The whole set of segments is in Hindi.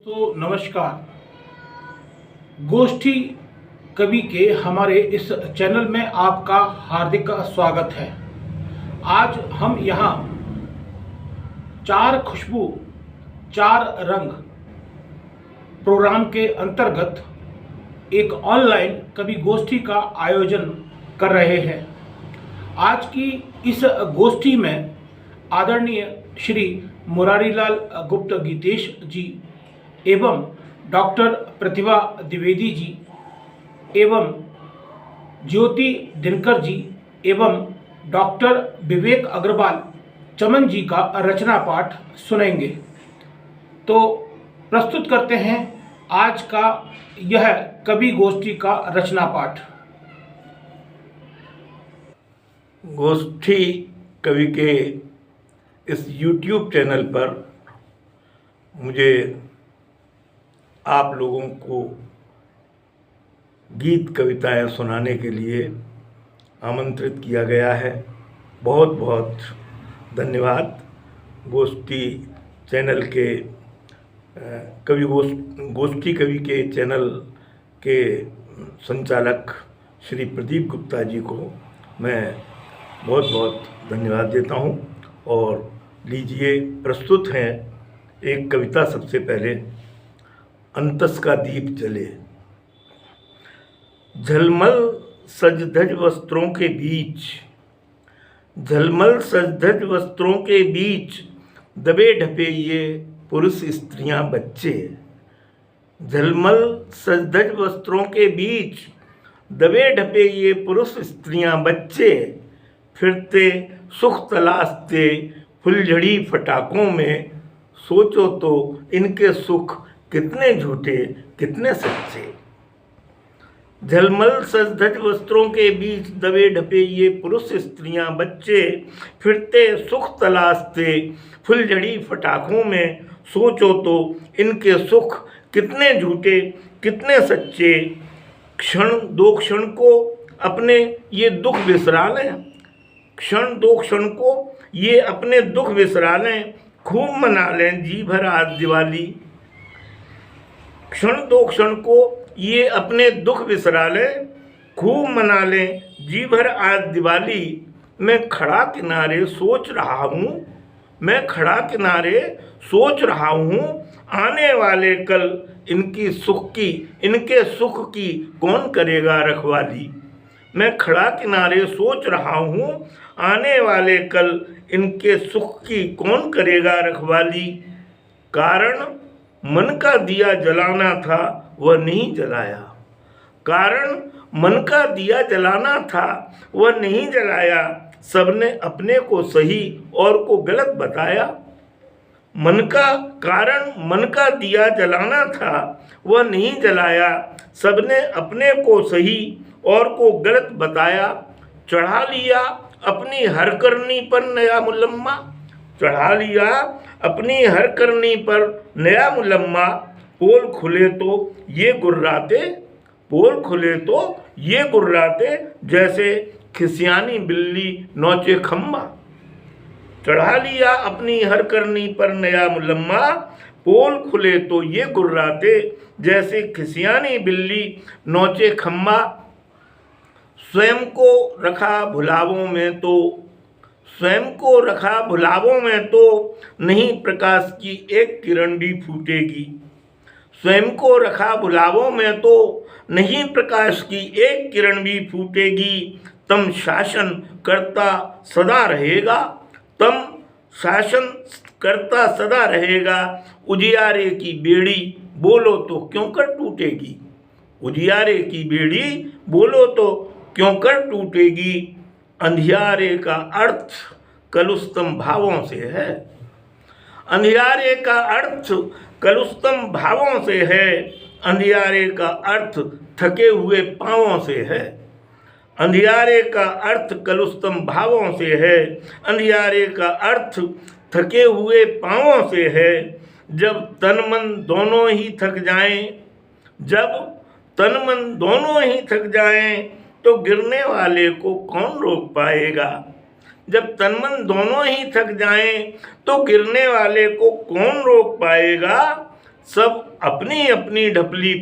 तो नमस्कार। गोष्ठी कवि के हमारे इस चैनल में आपका हार्दिक स्वागत है। आज हम यहाँ चार खुशबू चार रंग प्रोग्राम के अंतर्गत एक ऑनलाइन कवि गोष्ठी का आयोजन कर रहे हैं। आज की इस गोष्ठी में आदरणीय श्री मुरारीलाल गुप्त गीतेश जी एवं डॉक्टर प्रतिभा द्विवेदी जी एवं ज्योति दिनकर जी एवं डॉक्टर विवेक अग्रवाल चमन जी का रचना पाठ सुनेंगे। तो प्रस्तुत करते हैं आज का यह कवि गोष्ठी का रचना पाठ। गोष्ठी कवि के इस YouTube चैनल पर मुझे आप लोगों को गीत कविताएं सुनाने के लिए आमंत्रित किया गया है। बहुत बहुत धन्यवाद। गोष्ठी चैनल के गोष्ठी कवि के चैनल के संचालक श्री प्रदीप गुप्ता जी को मैं बहुत बहुत धन्यवाद देता हूं। और लीजिए, प्रस्तुत हैं एक कविता। सबसे पहले अंतस का दीप जले। झलमल सज-धज वस्त्रों के बीच, झलमल सज-धज वस्त्रों के बीच दबे ढपे ये पुरुष स्त्रियां बच्चे। झलमल सज-धज वस्त्रों के बीच दबे ढपे ये पुरुष स्त्रियां बच्चे, फिरते सुख तलाशते फुलझड़ी फटाकों में। सोचो तो इनके सुख कितने झूठे कितने सच्चे। झलमल सज-धज वस्त्रों के बीच दबे ढपे ये पुरुष स्त्रियां बच्चे, फिरते सुख तलाशते फुलझड़ी फटाकों में। सोचो तो इनके सुख कितने झूठे कितने सच्चे। क्षण दो क्षण को अपने ये दुख बिसरा लें, क्षण दो क्षण को ये अपने दुख बिसरा लें। खूब मना लें जी भर आज दिवाली। क्षण दो क्षण को ये अपने दुख बिसरा लें, खूब मना लें जी भर आज दिवाली। मैं खड़ा किनारे सोच रहा हूँ, मैं खड़ा किनारे सोच रहा हूँ, आने वाले कल इनके सुख की कौन करेगा रखवाली। मैं खड़ा किनारे सोच रहा हूँ, आने वाले कल इनके सुख की कौन करेगा रखवाली। कारण मन का दिया जलाना था वह नहीं जलाया, कारण मन का दिया जलाना था वह नहीं जलाया। सबने अपने को सही और को गलत बताया। मन का दिया जलाना था वह नहीं जलाया। सबने अपने को सही और को गलत बताया। चढ़ा लिया अपनी हर करनी पर नया मुलम्मा, चढ़ा लिया अपनी हर करनी पर नया मुलम्मा। पोल खुले तो ये गुर्राते, पोल खुले तो ये गुर्राते, जैसे खिसियानी बिल्ली नोचे खम्मा। चढ़ा लिया अपनी हर करनी पर नया मुलम्मा, पोल खुले तो ये गुर्राते, जैसे खिसियानी बिल्ली नोचे खम्मा। स्वयं को रखा भुलावों में तो, स्वयं को रखा भुलावों में तो नहीं प्रकाश की एक किरण भी फूटेगी। स्वयं को रखा भुलावों में तो नहीं प्रकाश की एक किरण भी फूटेगी। तम शासन करता सदा रहेगा, तम शासन करता सदा रहेगा। उजियारे की बेड़ी बोलो तो क्यों कर टूटेगी, उजियारे की बेड़ी बोलो तो क्यों कर टूटेगी। अंधियारे का अर्थ कलुषतम भावों से है, अंधियारे का अर्थ कलुषतम भावों से है। अंधियारे का अर्थ थके हुए पाँवों से है, अंधियारे का अर्थ कलुषतम भावों से है। अंधियारे का अर्थ थके हुए पाँवों से है। जब तन मन दोनों ही थक जाएं, जब तन मन दोनों ही थक जाएं, तो गिरने वाले को कौन रोक पाएगा। जब तन मन दोनों ही थक जाएं, तो गिरने वाले को कौन रोक पाएगा। सब अपनी अपनी ढपली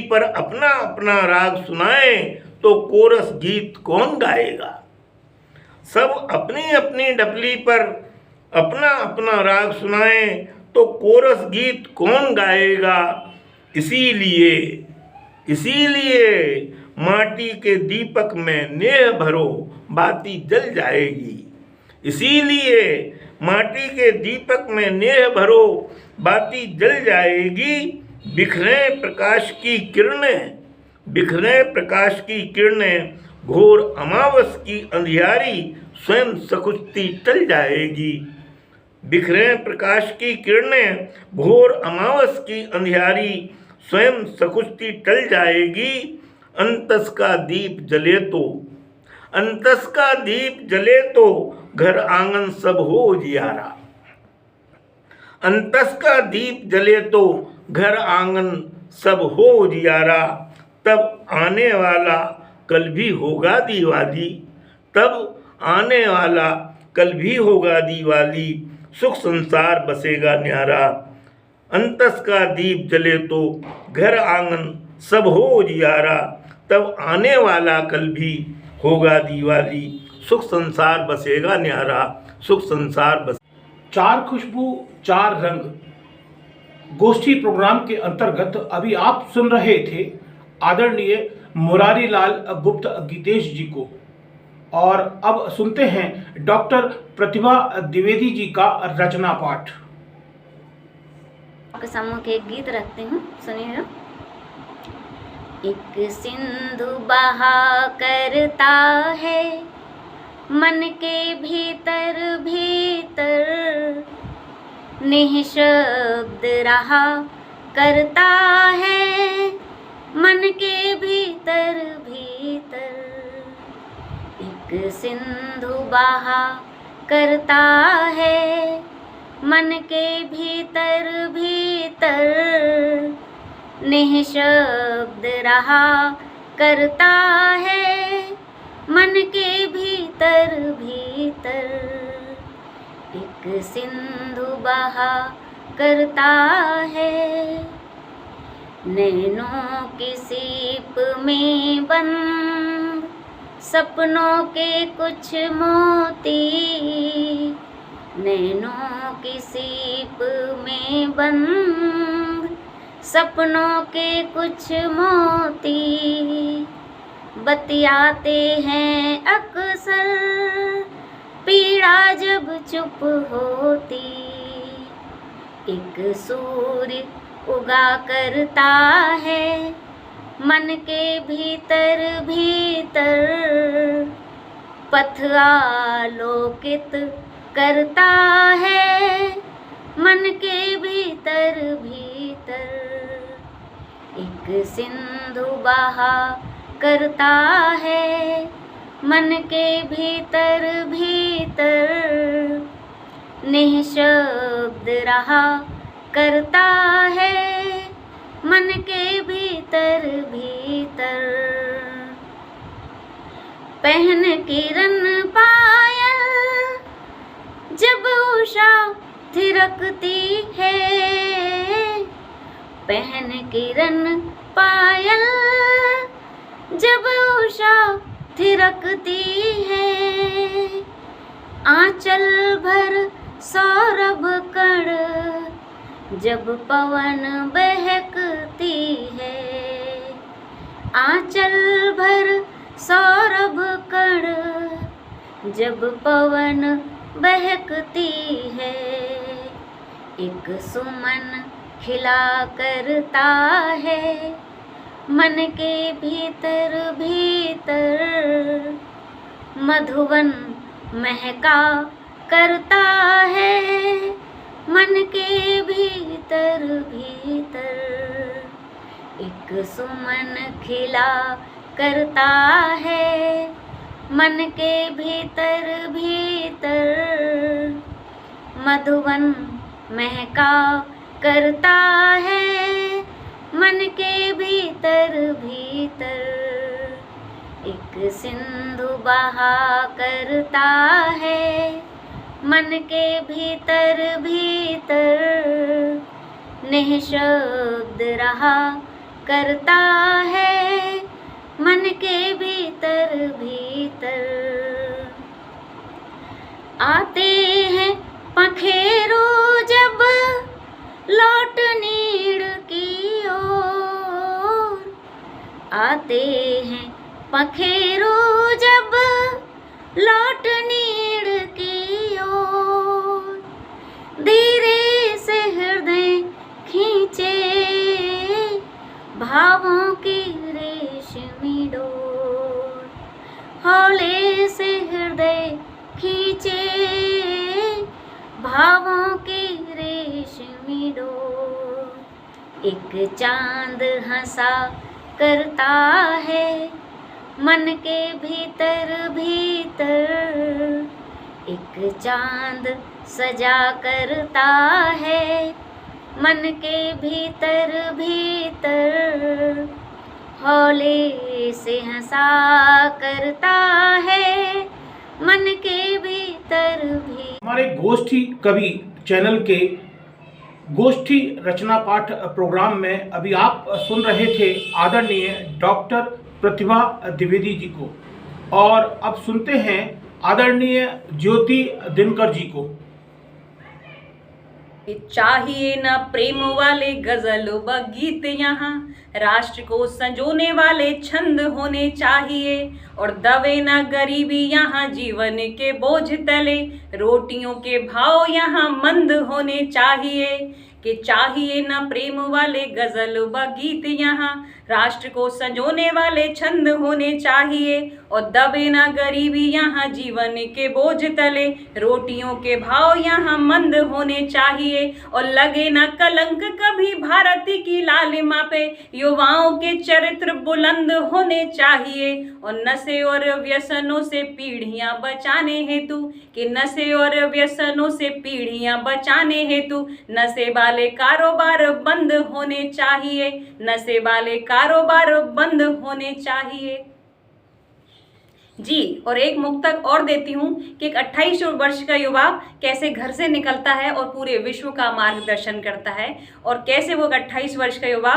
पर अपना अपना राग सुनाए तो कोरस गीत कौन गाएगा। सब अपनी अपनी ढपली पर अपना अपना राग सुनाए तो कोरस गीत कौन गाएगा। इसीलिए माटी के दीपक में नेह भरो बाती जल जाएगी। इसीलिए माटी के दीपक में नेह भरो बाती जल जाएगी। बिखरे प्रकाश की किरणें घोर अमावस की अंधियारी स्वयं सकुचती टल जाएगी। बिखरे प्रकाश की किरणें घोर अमावस की अंधियारी स्वयं सकुचती टल जाएगी। अंतस का दीप जले तो घर आंगन सब हो उजियारा। अंतस का दीप जले तो घर आंगन सब हो उजियारा। तब आने वाला कल भी होगा दिवाली सुख संसार बसेगा न्यारा। अंतस का दीप जले तो घर आंगन सब हो उजियारा। तब आने वाला कल भी होगा दिवाली सुख संसार बसेगा न्यारा। सुख संसार बस। चार खुशबू चार रंग गोष्ठी प्रोग्राम के अंतर्गत अभी आप सुन रहे थे आदरणीय मुरारी लाल गुप्त गीतेश जी को। और अब सुनते हैं डॉक्टर प्रतिभा द्विवेदी जी का रचना पाठ। आपके सम्मुख एक गीत रखती हूँ, सुनिए। एक सिंधु बहा करता है मन के भीतर भीतर, निःशब्द रहा करता है मन के भीतर भीतर। एक सिंधु बहा करता है मन के भीतर भीतर, निःशब्द रहा करता है मन के भीतर भीतर। एक सिंधु बहा करता है नैनों की सीप में बंद सपनों के कुछ मोती। नैनों की सीप में बंद सपनों के कुछ मोती, बतियाते हैं अक्सर पीड़ा जब चुप होती। एक सूर्य उगा करता है मन के भीतर भीतर, पथ आलोकित करता है मन के भीतर भीतर। एक सिंधु बहा करता है मन के भीतर भीतर, निःशब्द रहा करता है मन के भीतर भीतर। पहन किरण पायल जब उषा थिरकती है, पहन किरण पायल जब उषा थिरकती है। आंचल भर सौरभ कण जब पवन बहकती है। आंचल भर सौरभ कण जब पवन बहकती है। एक सुमन खिला करता है मन के भीतर भीतर, मधुवन महका करता है मन के भीतर भीतर। एक सुमन खिला करता है मन के भीतर भीतर, मधुवन महका करता है मन के भीतर भीतर। एक सिंधु बहा करता है मन के भीतर भीतर निःशब्द रहा करता है, मन के भीतर भीतर। आते हैं पखेरू जब लौट नीड़ की ओर, आते हैं पखेरू जब लौट नीड़ की ओर, धीरे से हृदय खींचे भावों की रेशमी डोर, हौले से हृदय खींचे भावों की रेशमी डोर। एक चांद हंसा करता है, मन के भीतर भीतर। एक चांद सजा करता है, मन के भीतर भीतर। हौले से हंसा करता है, मन के भीतर भी। हमारे गोष्ठी कवि चैनल के गोष्ठी रचना पाठ प्रोग्राम में अभी आप सुन रहे थे आदरणीय डॉक्टर प्रतिभा द्विवेदी जी को, और अब सुनते हैं आदरणीय ज्योति दिनकर जी को। चाहिए न प्रेम वाले गजल व गीत, यहाँ राष्ट्र को संजोने वाले छंद होने चाहिए, और दबे न गरीबी यहाँ जीवन के बोझ तले, रोटियों के भाव यहाँ मंद होने चाहिए। कि चाहिए न प्रेम वाले गजल व गीत, यहाँ राष्ट्र को संजोने वाले छंद होने चाहिए, और दबे न गरीबी यहाँ जीवन के बोझ तले, रोटियों के भाव यहाँ मंद होने चाहिए, और लगे न कलंक कभी भारत की लालिमा पे, युवाओं के चरित्र बुलंद होने चाहिए, और नशे और व्यसनों से पीढ़ियां बचाने हेतु, कि नशे और व्यसनों से पीढ़ियां बचाने हेतु नशे वाले कारोबार बंद होने चाहिए, नशे वाले कारोबार बंद होने चाहिए। जी, और एक मुक्तक और देती हूँ कि एक 28 वर्ष का युवा कैसे घर से निकलता है और पूरे विश्व का मार्गदर्शन करता है, और कैसे वो 28 वर्ष का युवा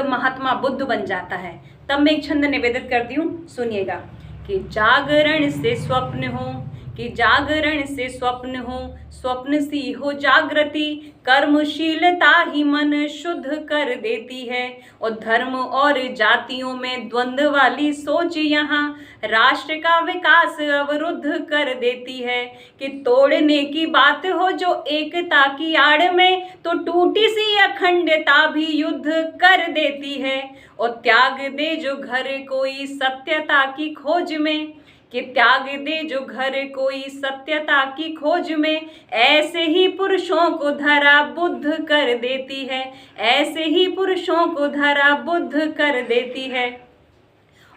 महात्मा बुद्ध बन जाता है। तब मैं एक छंद निवेदित करती हूँ, सुनिएगा। कि जागरण से स्वप्न हो, कि जागरण से स्वप्न हो, स्वप्न सी हो जागृति, कर्मशीलता ही मन शुद्ध कर देती है, और धर्म और जातियों में द्वंद्व वाली सोच यहाँ राष्ट्र का विकास अवरुद्ध कर देती है। कि तोड़ने की बात हो जो एकता की आड़ में, तो टूटी सी अखंडता भी युद्ध कर देती है, और त्याग दे जो घर कोई सत्यता की खोज में, कि त्याग दे जो घर कोई सत्यता की खोज में, ऐसे ही पुरुषों को धरा बुद्ध कर देती है, ऐसे ही पुरुषों को धरा बुद्ध कर देती है।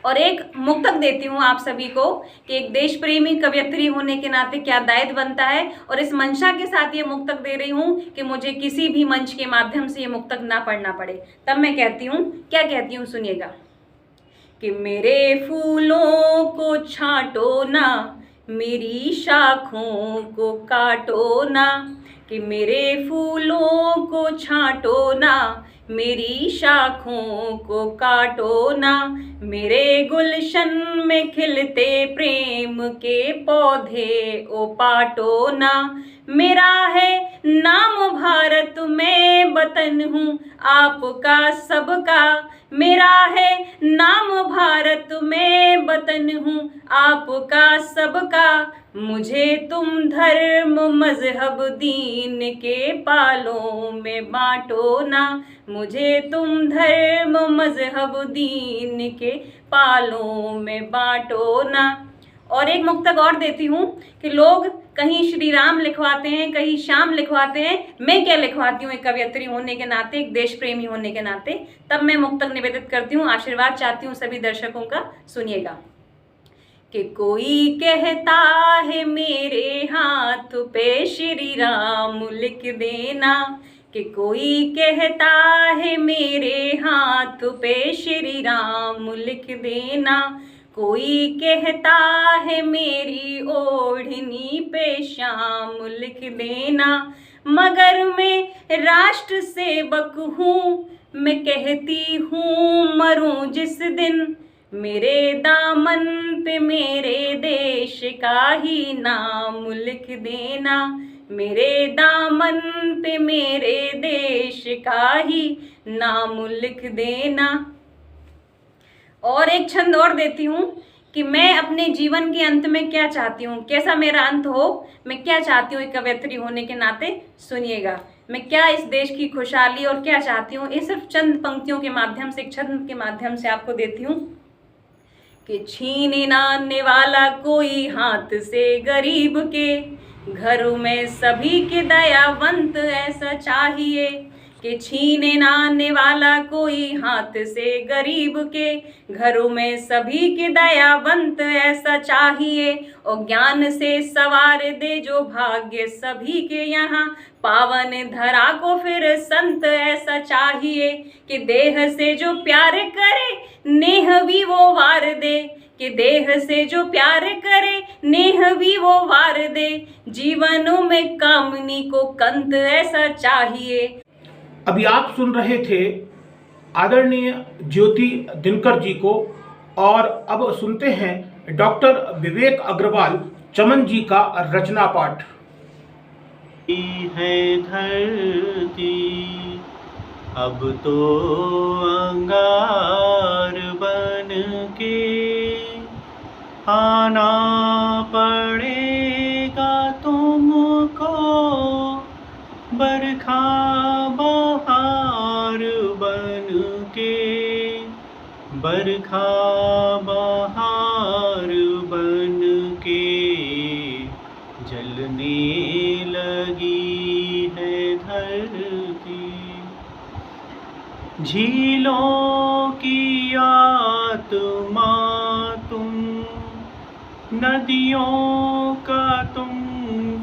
और एक मुक्तक देती हूँ आप सभी को कि एक देश प्रेमी कवयित्री होने के नाते क्या दायित्व बनता है, और इस मंशा के साथ ये मुक्तक दे रही हूँ कि मुझे किसी भी मंच के माध्यम से ये मुक्तक ना पढ़ना पड़े। तब मैं कहती हूँ, क्या कहती हूँ, सुनिएगा। कि मेरे फूलों को छांटो ना, मेरी शाखों को काटो ना, कि मेरे फूलों को छांटो ना, मेरी शाखों को काटो ना, मेरे गुलशन में खिलते प्रेम के पौधे ओ पाटो ना। मेरा है नाम भारत, मैं वतन हूँ आपका सबका, मेरा है नाम भारत, मैं वतन हूँ आपका सबका, मुझे तुम धर्म मजहब दीन के पालों में बांटो ना, मुझे तुम धर्म मजहब दीन के पालों में बांटो ना। और एक मुक्तक और देती हूँ कि लोग कहीं श्री राम लिखवाते हैं, कहीं श्याम लिखवाते हैं, मैं क्या लिखवाती हूँ एक कवयित्री होने के नाते, एक देश प्रेमी होने के नाते। तब मैं मुक्तक निवेदित करती हूँ, आशीर्वाद चाहती हूँ सभी दर्शकों का, सुनिएगा। कि कोई कहता है मेरे हाथ पे श्री राम लिख देना, कि कोई कहता है मेरे हाथ पे श्री राम लिख देना, कोई कहता है मेरी ओढ़नी पे शाम लिख देना, मगर मैं राष्ट्र सेवक हूँ, मैं कहती हूँ मरूं जिस दिन, मेरे दामन पे मेरे देश का ही नाम लिख देना, मेरे दामन पे मेरे देश का ही नाम लिख देना। और एक छंद और देती हूँ कि मैं अपने जीवन के अंत में क्या चाहती हूँ, कैसा मेरा अंत हो, मैं क्या चाहती हूँ एक कवयित्री होने के नाते। सुनिएगा, मैं क्या इस देश की खुशहाली और क्या चाहती हूँ, ये सिर्फ चंद पंक्तियों के माध्यम से, एक छंद के माध्यम से आपको देती हूँ कि छीने नाने वाला कोई हाथ से गरीब के, घरों में सभी के दयावंत ऐसा चाहिए, कि छीने नाने वाला कोई हाथ से गरीब के, घरों में सभी के दयावंत ऐसा चाहिए, और ज्ञान से सवार दे जो भाग्य सभी के यहाँ, पावन धरा को फिर संत ऐसा चाहिए, कि देह से जो प्यार करे नेह भी वो वार दे, कि देह से जो प्यार करे नेह भी वो वार दे, जीवनों में कामनी को कंत ऐसा चाहिए। अभी आप सुन रहे थे आदरणीय ज्योति दिनकर जी को, और अब सुनते हैं डॉक्टर विवेक अग्रवाल चमन जी का रचना पाठ। है धरती अब तो अंगार बन के, आना पड़ेगा तुमको बरखा बहार बन के, बरखा बहार बन के, जलने लगी है धरती। झीलों की आत्मा तुम, नदियों का तुम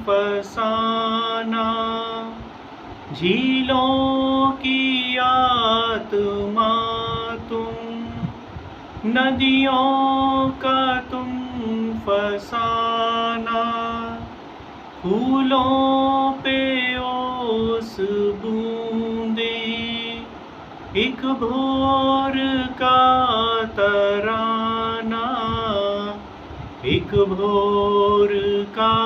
फसाना, झीलों की आत्मा तुम, नदियों का तुम फसाना, फूलों पे ओस बूंदे एक भोर का तराना, एक भोर का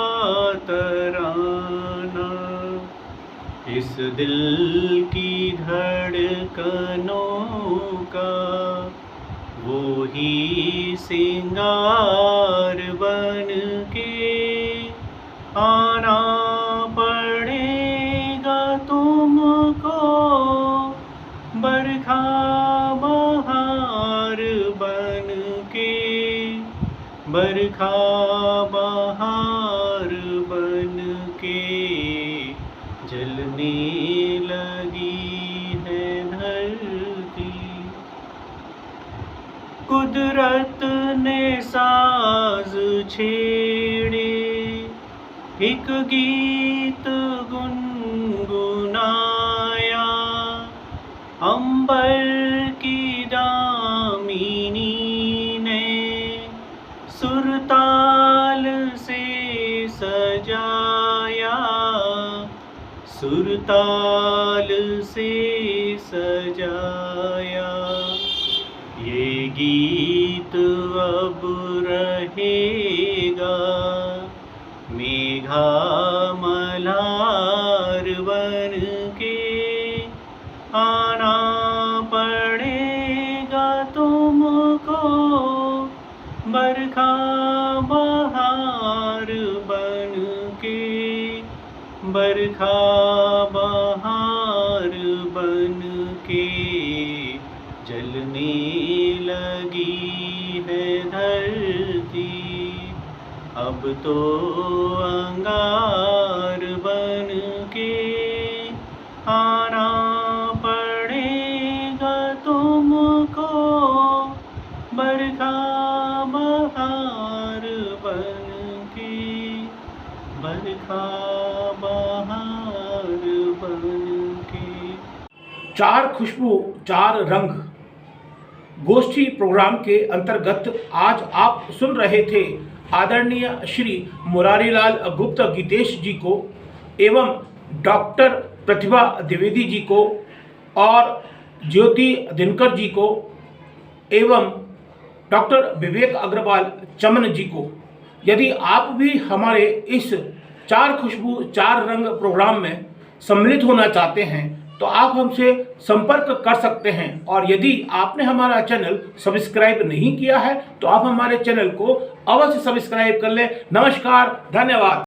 तराना, इस दिल की धड़कनों का वो ही सिंगार बन के, आना पड़ेगा तुमको बरखा बहार बन के, बरखा बहार बन के, जलने लगी है धरती। कुदरत ने साज छेड़े एक गीत गुनगुनाया, अंबर की दामिनी ने सुरताल से सजाया, सुरताल से सजाया, ये गीत अब रहेगा मेघा मल्हार बन के, आना पड़ेगा तुमको बरखा बहार बन के, बरखा बहार बन के, जलने लगी है धरती अब तो अंगार बन के, आना पड़ेगा तुमको बरखा बहार बन के, बरखा बहार बन के। चार खुशबू चार रंग, गोष्ठी प्रोग्राम के अंतर्गत आज आप सुन रहे थे आदरणीय श्री मुरारीलाल गुप्ता गीतेश जी को एवं डॉक्टर प्रतिभा द्विवेदी जी को और ज्योति दिनकर जी को एवं डॉक्टर विवेक अग्रवाल चमन जी को। यदि आप भी हमारे इस 4 खुशबू 4 रंग प्रोग्राम में सम्मिलित होना चाहते हैं तो आप हमसे संपर्क कर सकते हैं। और यदि आपने हमारा चैनल सब्सक्राइब नहीं किया है तो आप हमारे चैनल को अवश्य सब्सक्राइब कर लें। नमस्कार, धन्यवाद।